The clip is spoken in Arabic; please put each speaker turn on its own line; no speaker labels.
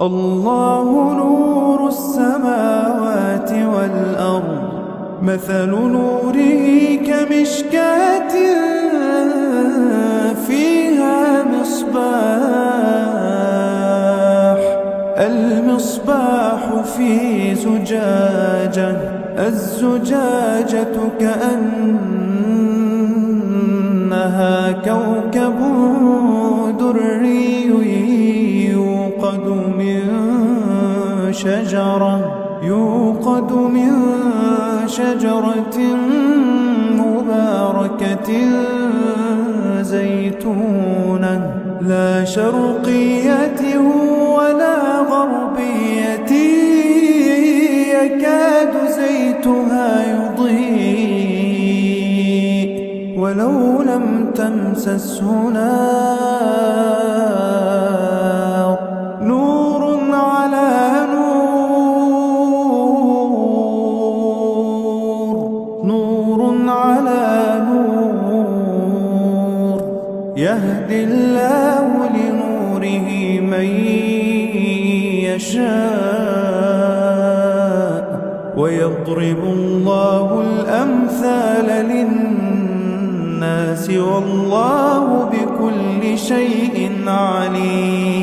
الله نور السماوات والأرض، مثل نوره كمشكاة فيها مصباح، المصباح في زجاجة، الزجاجة كأنها كوكب دري يوقد من شجرة مباركة زيتونة لا شرقية ولا غربية، يكاد زيتها يضيء ولو لم تمسسه نار، نور على نور، يهدي الله لنوره من يشاء، ويضرب الله الأمثال للناس، والله بكل شيء عليم.